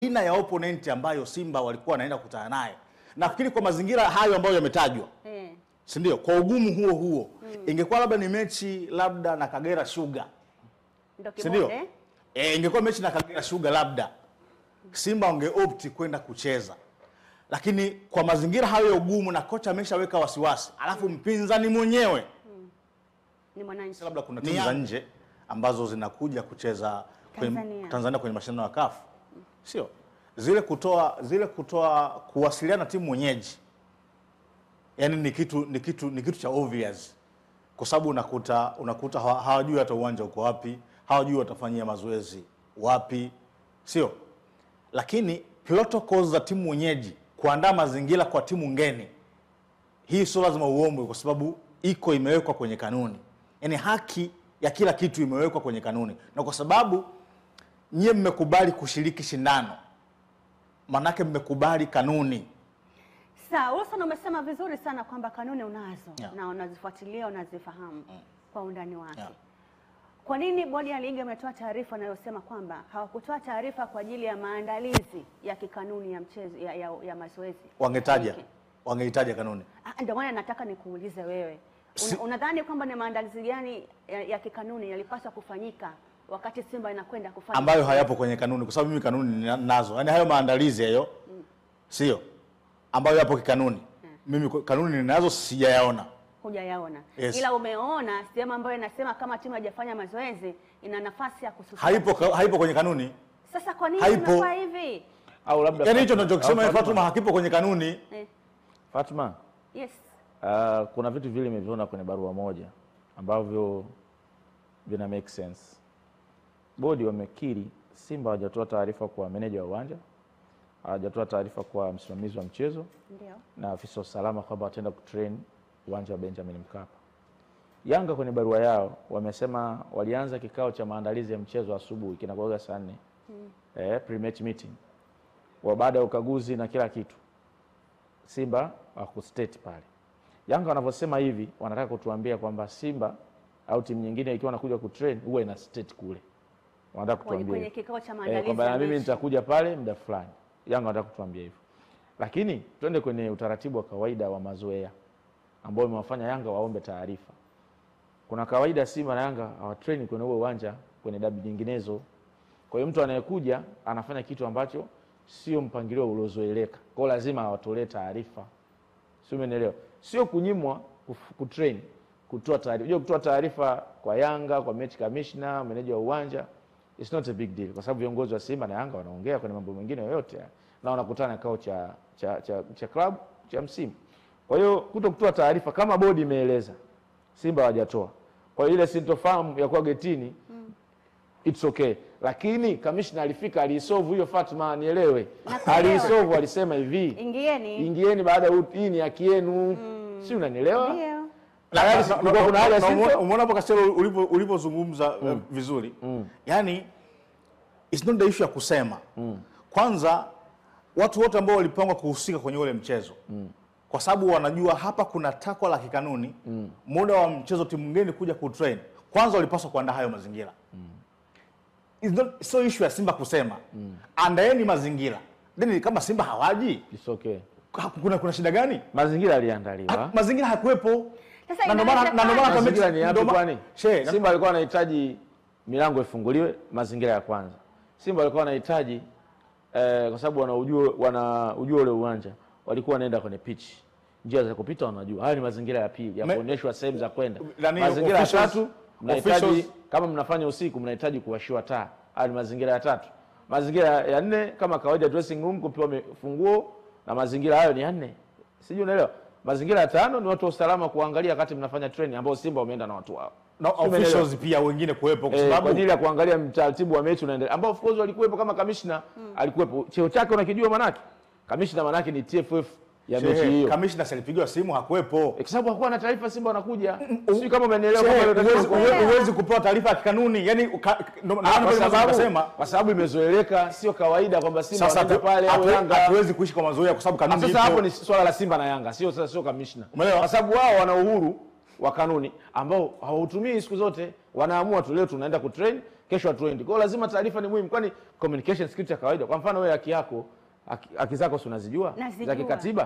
aina ya opponent ambayo Simba walikuwa wanaenda kukutana naye. Nafikiri kwa mazingira hayo ambayo yametajwa. Si ndio? Kwa ugumu huo ingekuwa labda ni mechi labda na Kagera Sugar. Si ndio? Ingekuwa mechi na Kagera Sugar labda Simba wangeopti kwenda kucheza. Lakini kwa mazingira hayo ya ugumu na kocha ameshaweka wasiwasi, alafu mpinzani mwenyewe ni Mwananchi. Labda kuna timu za nje ambazo zinakuja kucheza Tanzania kwenye mashindano ya CAF. Sio? Zile kutoa kuwasiliana na timu mwenyeji. Yaani ni kitu cha obvious. Kwa sababu unakuta hawajui hata uwanja uko wapi, hawajui watafanyia mazoezi wapi. Sio? Lakini protocols za timu mwenyeji kuandaa mazingira kwa timu ngeni, hii sio lazima uombwe kwa sababu imewekwa kwenye kanuni. Yaani haki ya kila kitu imewekwa kwenye kanuni. Na kwa sababu nyie mmekubali kushiriki shindano, manake mmekubali kanuni. Sawa, Wilson umesema vizuri sana kwamba kanuni unazo na unazifuatilia, unazifahamu kwa undani wake. Kwa nini bodi ya ligi imetoa taarifa inayosema kwamba hawakutoa taarifa kwa ajili ya maandalizi ya kikanuni ya mchezo ya mazoezi? Wangeitaja kanuni. Ndio maana nataka nikuulize wewe. Unadhani kwamba ni maandalizi gani ya kikanuni yalipaswa kufanyika wakati Simba inakwenda kufanya ambayo hayapo kwenye kanuni? Kwa sababu mimi kanuni ninazo. Yaani hayo maandalizi hayo sio ambayo yapo kikanuni. Mimi kanuni ninazo, sijayaona. Hujayaona. Ila umeona sehemu ambayo inasema kama timu haijafanya mazoezi ina nafasi ya kususia. Haipo kwenye kanuni. Sasa kwa nini unafanya hivi? Au labda yaani hicho ndio kusema Fatuma hakipo kwenye kanuni. Fatuma. Yes. Kuna vitu vile nimeviona kwenye barua moja ambavyo vina make sense. Bodi wamekiri Simba hawajatoa taarifa kwa meneja wa uwanja, hawajatoa taarifa kwa msimamizi wa mchezo, ndio, na afisa usalama kwamba wataenda kutrain uwanja wa Benjamin Mkapa. Yanga kwenye barua yao wamesema walianza kikao cha maandalizi ya mchezo asubuhi kinakuwa saa 4. Pre-match meeting. Baada ya ukaguzi na kila kitu, Simba wakustate pale. Yanga wanavyosema hivi wanataka kutuambia kwamba Simba au timu nyingine ikiwa inakuja kutrain huwa ina state kule. Wanataka kutuambia kwenye kikao cha maandalizi kwamba mimi nitakuja pale muda fulani. Yanga wanataka kutuambia hivyo. Lakini twende kwenye utaratibu wa kawaida wa mazoea ambao umewafanya Yanga waombe taarifa. Kuna kawaida Simba na Yanga hawatrain kwenye huo uwanja kwenye dabi nyinginezo. Kwa hiyo mtu anayekuja anafanya kitu ambacho sio mpangilio uliozoeleka. Kwa hiyo lazima awatolee taarifa. Sio, umeelewa? Sio kunyimwa kutrain, kutoa taarifa. Unajua kutoa taarifa kwa Yanga, kwa match commissioner, meneja wa uwanja, it's not a big deal kwa sababu viongozi wa Simba na Yanga wanaongea kwenye mambo mengine yote na wanakutana kikao cha club cha msimu. Kwa hiyo kutokutoa taarifa kama bodi imeeleza, Simba hawajatoa. Kwa hiyo ile sintofahamu ya kwa getini it's okay. Lakini commissioner alifika, alisolve hiyo Fatma, nielewe. Alisolve, alisema hivi, ingieni baada ya hii ni haki yenu. Si unanielewa? Ndio. Kuna haja umeona hapo Kasero ulipozungumza vizuri. Yaani it's not the issue ya kusema. Kwanza watu wote ambao walipangwa kuhusika kwenye ule mchezo, kwa sababu wanajua hapa kuna takwa la kikanuni, muda wa mchezo timu ngeni kuja kutrain, kwanza walipaswa kuandaa hayo mazingira. It's not so issue ya Simba kusema. Andaeni mazingira. Then kama Simba hawaji, it's okay. Kuna shida gani? Mazingira yaliandaliwa. Mazingira hakuepo. Na ndio maana mazingira ni yapi kwani? Simba alikuwa anahitaji milango ifunguliwe, mazingira ya kwanza. Simba alikuwa anahitaji kwa sababu wanajua ule uwanja, walikuwa wanaenda kwenye pitch. Njia za kupita wanajua. Hayo ni mazingira ya pili, ya kuonyeshwa sehemu za kwenda. Mazingira ya tatu, mnahitaji kama mnafanya usiku mnahitaji kuwashiwa taa. Hayo ni mazingira ya tatu. Mazingira ya 4 kama kawaida dressing room kupewa funguo, na mazingira hayo ni ya 4. Sijui unaelewa. Mazingira ya 5 ni watu wa usalama kuangalia wakati mnafanya training ambao Simba wameenda na watu wao. Na officials pia wengine kuepo kwa sababu kwa ajili ya kuangalia mtaratibu wa mechi unaendelea. Ambao of course walikuepo kama commissioner alikuepo. Cheo chake unakijua manake? Commissioner manake ni TFF ya mechi hiyo. Commissioner alipigiwa simu hakuepo. Kwa sababu hakuwa na taarifa Simba wanakuja. Sio kama umeelewa huwezi kupewa taarifa ya kanuni. Yaani kwa sababu imezoeleka, sio kawaida kwamba Simba wanaenda pale au Yanga. Hatuwezi kuishi kwa mazoea kwa sababu kanuni ipo. Sasa hapo ni swala la Simba na Yanga, sio commissioner. Kwa sababu wao wana uhuru wa kanuni ambao hawautumii siku zote. Wanaamua tu leo tunaenda kutrain, kesho hatuendi. Kwa hiyo lazima taarifa ni muhimu, kwani communication skills ya kawaida. Kwa mfano wewe haki yako, haki zako si unazijua za kikatiba?